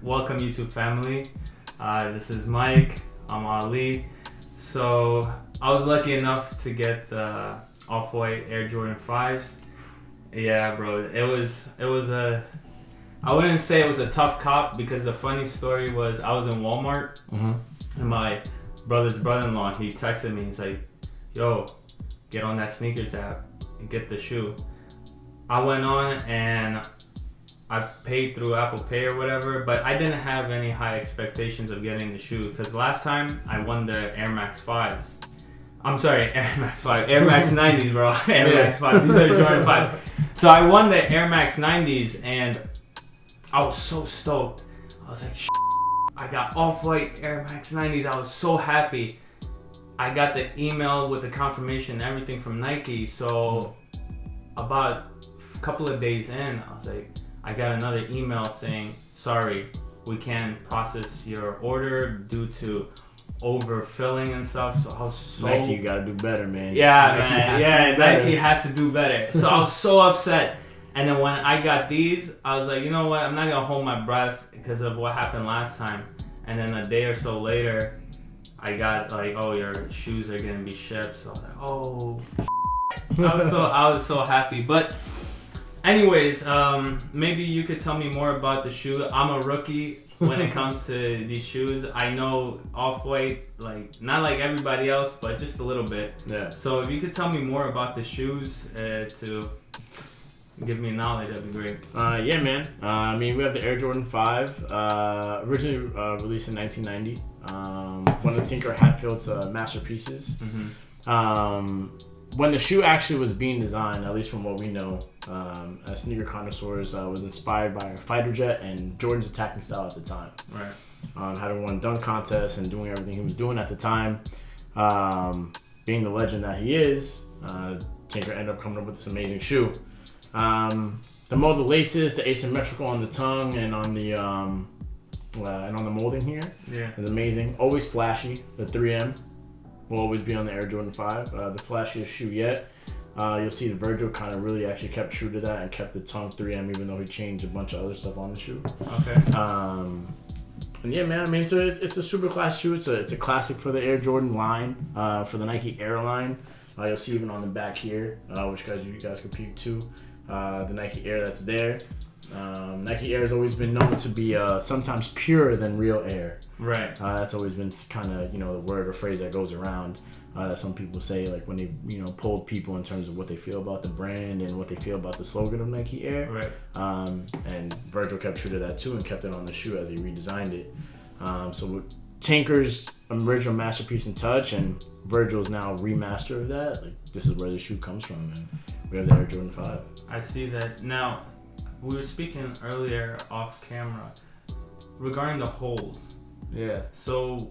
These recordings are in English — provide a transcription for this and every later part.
Welcome YouTube family. This is Mike. I'm Ali. So I was lucky enough to get the Off-White Air Jordan 5s. Yeah, bro. It was I wouldn't say it was a tough cop because the funny story was I was in Walmart and my brother's brother-in-law, he texted me. He's like, yo, get on that sneakers app and get the shoe. I went on and I paid through Apple Pay or whatever, but I didn't have any high expectations of getting the shoe because last time I won the Air Max 5s. I'm sorry, Air Max 5. Air Max 90s, bro. Air Max 5. These are the Jordan 5. So I won the Air Max 90s and I was so stoked. I was like, I got Off-White Air Max 90s. I was so happy. I got the email with the confirmation and everything from Nike. So about a couple of days in, I was like, I got another email saying, sorry, we can't process your order due to overfilling and stuff. So I was so... Nike, you gotta do better, man. Yeah, man. Yeah, Nike has to do better. So I was so upset. And then when I got these, I was like, you know what? I'm not gonna hold my breath because of what happened last time. And then a day or so later, I got like, oh, your shoes are gonna be shipped. So I was like, oh, I was so happy. But anyways, maybe you could tell me more about the shoe. I'm a rookie when it comes to these shoes. I know Off-White, like not like everybody else, but just a little bit. Yeah. So if you could tell me more about the shoes to give me knowledge, that'd be great. Yeah, man. I mean, we have the Air Jordan 5, originally released in 1990. One of the Tinker Hatfield's masterpieces. When the shoe actually was being designed, at least from what we know, as sneaker connoisseurs, was inspired by a fighter jet and Jordan's attacking style at the time. Right. Having won dunk contests and doing everything he was doing at the time, being the legend that he is, Tinker ended up coming up with this amazing shoe. The molded laces, the asymmetrical on the tongue and on the molding here is amazing. Always flashy. The 3M will always be on the Air Jordan 5. The flashiest shoe yet. You'll see the Virgil kind of really actually kept true to that and kept the tongue 3M even though he changed a bunch of other stuff on the shoe. Okay. And yeah, man, I mean, so it's a super class shoe. It's a classic for the Air Jordan line, for the Nike Air line. You'll see even on the back here, which you guys can peek too. The Nike Air that's there. Nike Air has always been known to be sometimes purer than real air. Right. That's always been kind of the word or phrase that goes around. That some people say like when they polled people in terms of what they feel about the brand and what they feel about the slogan of Nike Air. Right. And Virgil kept true to that too and kept it on the shoe as he redesigned it. So Tinker's original masterpiece in touch and Virgil's now remaster of that. Like this is where the shoe comes from, and we have the Air Jordan 5. I see that. Now, we were speaking earlier off camera regarding the holes. Yeah. So,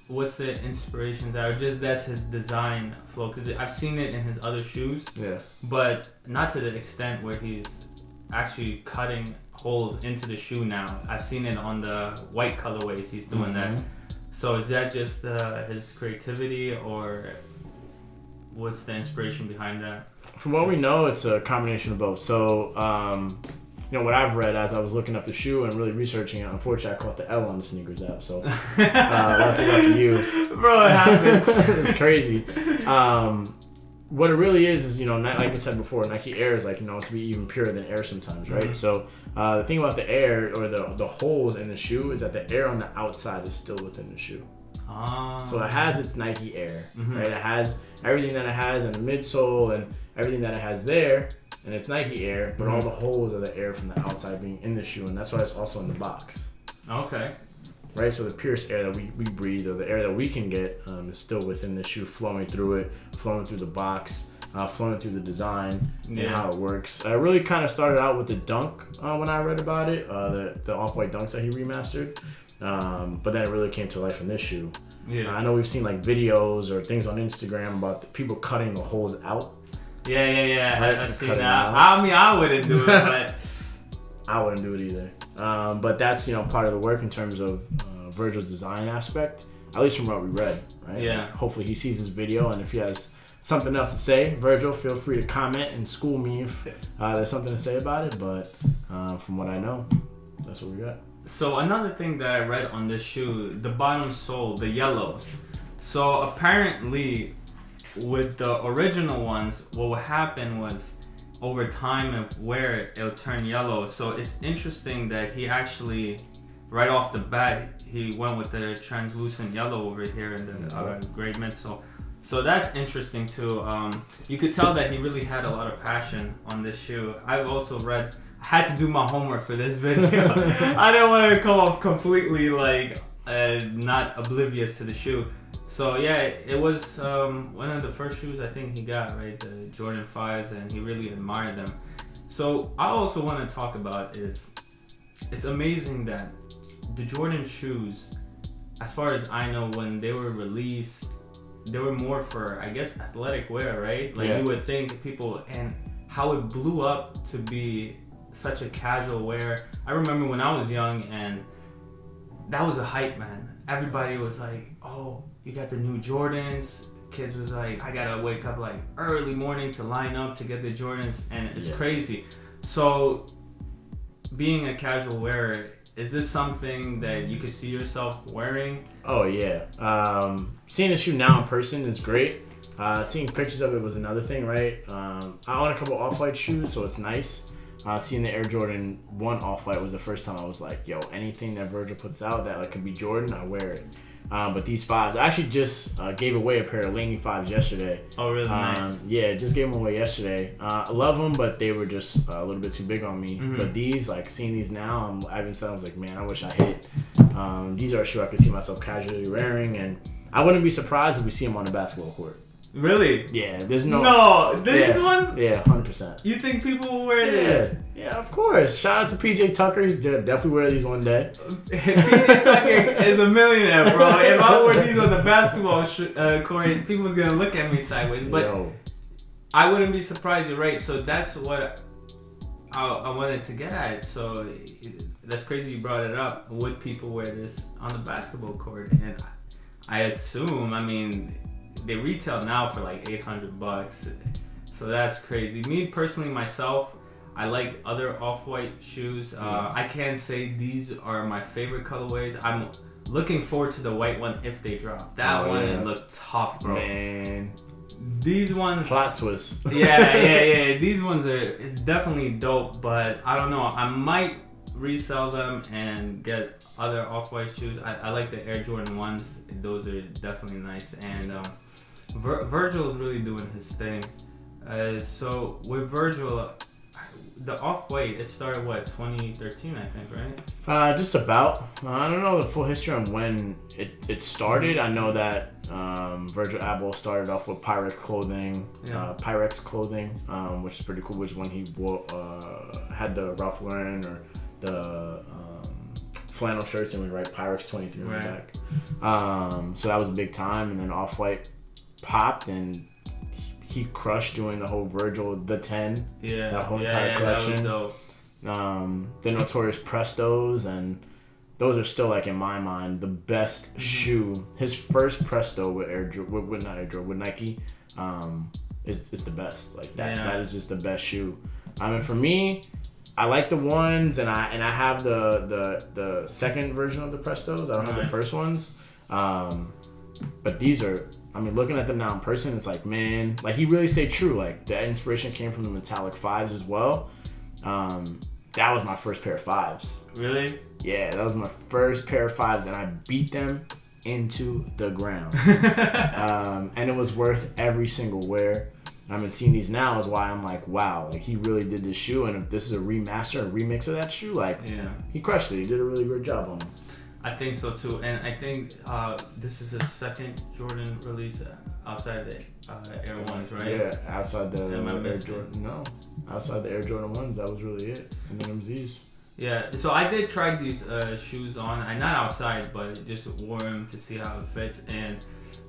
what's the inspirations there? Just that's his design flow? Because I've seen it in his other shoes. Yeah. But not to the extent where he's actually cutting holes into the shoe now. I've seen it on the white colorways. He's doing that. So is that just his creativity or what's the inspiration behind that? From what we know, it's a combination of both. So, what I've read as I was looking up the shoe and really researching it, unfortunately, I caught the L on the sneakers app. So, lucky you. Bro, it happens. It's crazy. What it really is, like I said before, Nike Air is like, to be even purer than air sometimes, right? So, the thing about the air or the holes in the shoe is that the air on the outside is still within the shoe. So it has its Nike Air, right? It has everything that it has in the midsole and everything that it has there, and it's Nike Air, but all the holes are the air from the outside being in the shoe, and that's why it's also in the box. Okay. Right, so the purest air that we breathe, or the air that we can get, is still within the shoe, flowing through it, flowing through the box, flowing through the design and how it works. I really kind of started out with the dunk when I read about it, the Off-White dunks that he remastered. But then it really came to life in this shoe. Yeah. I know we've seen like videos or things on Instagram about the people cutting the holes out. Yeah. Right? I've seen that. I mean, I wouldn't do it, but I wouldn't do it either. But that's part of the work in terms of Virgil's design aspect, at least from what we read. Right? Yeah. Like, hopefully he sees this video, and if he has something else to say, Virgil, feel free to comment and school me if there's something to say about it. But from what I know. That's what we got. So another thing that I read on this shoe, the bottom sole, the yellows. So apparently, with the original ones, what would happen was, over time of wear, it'll turn yellow. So it's interesting that he actually, right off the bat, he went with the translucent yellow over here and the gray midsole. So that's interesting too. You could tell that he really had a lot of passion on this shoe. I've also read, I had to do my homework for this video. I didn't want to come off completely like not oblivious to the shoe. So yeah, it was one of the first shoes I think he got, right? The Jordan 5s, and he really admired them. So I also want to talk about is, it's amazing that the Jordan shoes, as far as I know, when they were released, they were more for, I guess, athletic wear, right? Like you would think people, and how it blew up to be such a casual wear. I remember when I was young, and that was a hype, man. Everybody was like, oh, you got the new Jordans. Kids was like, I gotta wake up like early morning to line up to get the Jordans, and it's crazy. So being a casual wearer, is this something that you could see yourself wearing? Oh yeah. Seeing the shoe now in person is great. Seeing pictures of it was another thing, right? I own a couple Off-White shoes, so it's nice. Seeing the Air Jordan 1 Off-White was the first time I was like, yo, anything that Virgil puts out that like could be Jordan, I wear it. But these 5s, I actually just gave away a pair of Laney 5s yesterday. Oh, really? Nice. Yeah, just gave them away yesterday. I love them, but they were just a little bit too big on me. Mm-hmm. But these, like seeing these now, I was like, man, I wish I hit. These are a shoe I could see myself casually wearing, and I wouldn't be surprised if we see them on the basketball court. Really? Yeah, there's no... No, these ones? Yeah, 100%. You think people will wear these? Yeah, of course. Shout out to PJ Tucker. He's definitely wear these one day. PJ Tucker is a millionaire, bro. If I wore these on the basketball court, people was going to look at me sideways. But I wouldn't be surprised, you're right. So that's what I wanted to get at. So that's crazy you brought it up. Would people wear this on the basketball court? And I assume, I mean... they retail now for like $800, so that's crazy. Me personally, myself, I like other Off-White shoes. I can't say these are my favorite colorways. I'm looking forward to the white one if they drop. That one it looked tough, bro. Man, these ones, plot twist. yeah. These ones are definitely dope, but I don't know. I might resell them and get other Off-White shoes. I like the Air Jordan 1s. Those are definitely nice. And Virgil is really doing his thing. So with Virgil, the Off-White, it started 2013, I think, right? Just about. I don't know the full history on when it started. I know that Virgil Abloh started off with Pyrex clothing, which is pretty cool. Which when he wore, had the Ralph Lauren or the flannel shirts, and we write Pyrex 23 on the back. So that was a big time, and then Off-White popped, and he crushed doing the whole Virgil the 10, that whole entire collection. That was dope. The Notorious Prestos, and those are still, like, in my mind, the best shoe. His first Presto with Nike is the best. Like that is just the best shoe. I mean, for me, I like the ones, and I have the second version of the Prestos. I don't have the first ones, but these are. I mean, looking at them now in person, it's like, man, like he really stayed true. Like the inspiration came from the metallic 5s as well. That was my first pair of 5s. Really? Yeah, that was my first pair of 5s, and I beat them into the ground. And it was worth every single wear. I've been seeing these now is why I'm like, wow, like he really did this shoe, and if this is a remaster and remix of that shoe, like he crushed it. He did a really great job on it. I think so too, and I think this is his second Jordan release outside the Air Ones, right? Yeah, outside the Air Jordan. No, outside the Air Jordan 1s, that was really it. And then Z's. Yeah, so I did try these shoes on. I not outside, but just wore them to see how it fits, and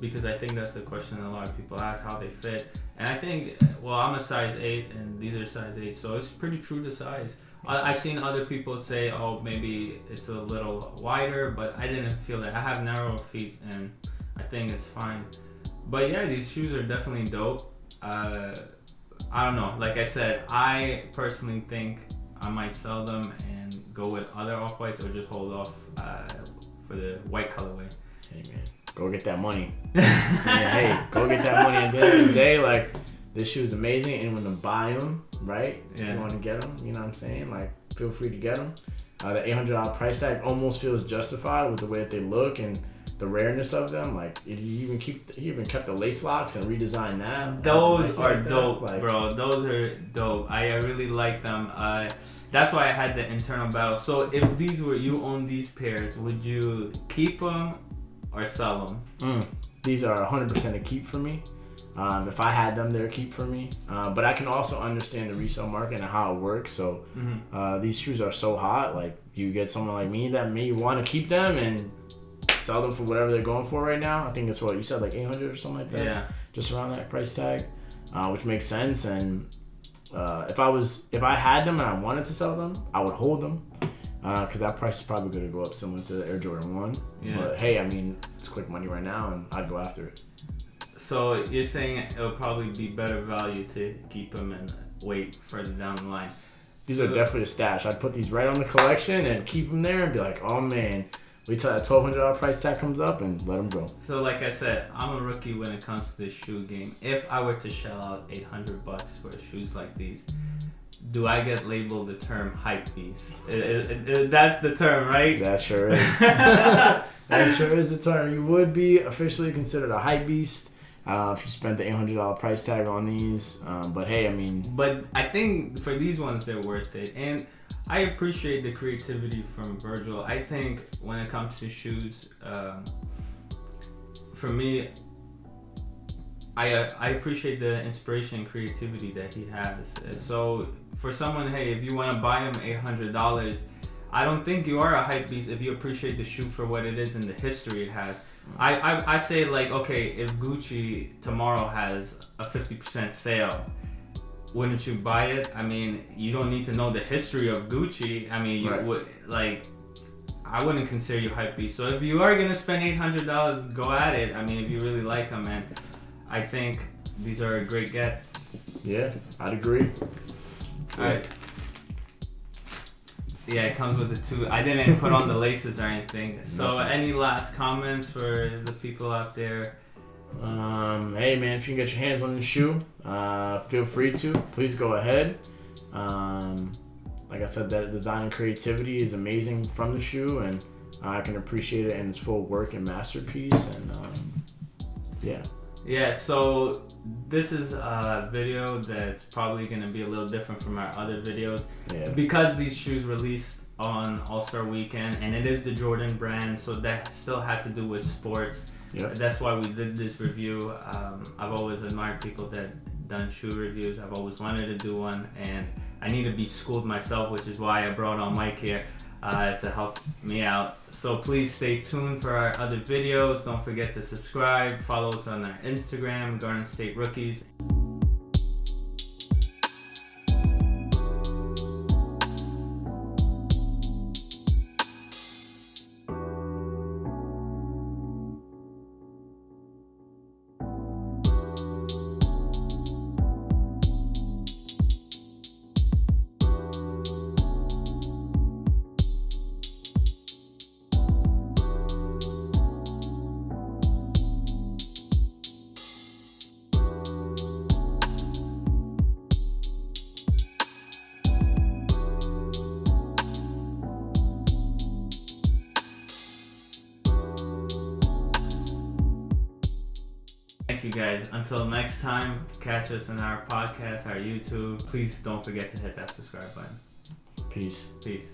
because I think that's the question a lot of people ask, how they fit. And I think, well, I'm a size 8, and these are size 8, so it's pretty true to size. I've seen other people say, oh, maybe it's a little wider, but I didn't feel that. I have narrow feet, and I think it's fine. But yeah, these shoes are definitely dope. I don't know. Like I said, I personally think I might sell them and go with other off-whites or just hold off for the white colorway? Hey man, go get that money. Hey, go get that money. At the end of the day, like, this shoe is amazing, and when to buy them, right? Yeah. You want to get them, you know what I'm saying? Like, feel free to get them. The $800 price tag almost feels justified with the way that they look and the rareness of them. Like, you even kept the lace locks and redesigned that. Those are like dope, like, bro. Those are dope. I really like them. That's why I had the internal battle. So if you own these pairs, would you keep them or sell them? These are 100% a keep for me. If I had them, they're a keep for me. But I can also understand the resale market and how it works. So these shoes are so hot. Like, you get someone like me that may want to keep them and sell them for whatever they're going for right now. I think it's what you said, like 800 or something like that. Yeah. Just around that price tag, which makes sense. And if I had them and I wanted to sell them, I would hold them. Because that price is probably going to go up similar to the Air Jordan 1. Yeah. But hey, I mean, it's quick money right now, and I'd go after it. So you're saying it will probably be better value to keep them and wait further down the line. These are definitely a stash. I'd put these right on the collection and keep them there and be like, oh man, wait till that $1,200 price tag comes up and let them go. So like I said, I'm a rookie when it comes to this shoe game. If I were to shell out $800 for shoes like these, do I get labeled the term hype beast? That's the term, right? That sure is. That sure is the term. You would be officially considered a hype beast if you spent the $800 price tag on these. But hey, I mean... But I think for these ones, they're worth it. And I appreciate the creativity from Virgil. I think when it comes to shoes, for me, I appreciate the inspiration and creativity that he has. So for someone, hey, if you want to buy him $800, I don't think you are a hype beast if you appreciate the shoe for what it is and the history it has. I say, like, okay, if Gucci tomorrow has a 50% sale, wouldn't you buy it? I mean, you don't need to know the history of Gucci. I mean, you would, like, I wouldn't consider you hype beast. So if you are gonna spend $800, go at it. I mean, if you really like them, and I think these are a great get. Yeah, I'd agree. All right. Yeah, it comes with the two. I didn't put on the laces or anything. So any last comments for the people out there? Hey man, if you can get your hands on this shoe, feel free to. Please go ahead. Like I said, that design and creativity is amazing from the shoe, and I can appreciate it in its full work and masterpiece. And yeah. Yeah, so this is a video that's probably going to be a little different from our other videos. Yeah. Because these shoes released on All-Star Weekend, and it is the Jordan brand, so that still has to do with sports. Yep. That's why we did this review. I've always admired people that done shoe reviews. I've always wanted to do one, and I need to be schooled myself, which is why I brought on Mike here to help me out. So please stay tuned for our other videos. Don't forget to subscribe. Follow us on our Instagram, Garden State Rookies. Thank you guys. Until next time, catch us in our podcast, our YouTube. Please don't forget to hit that subscribe button. Peace. Peace.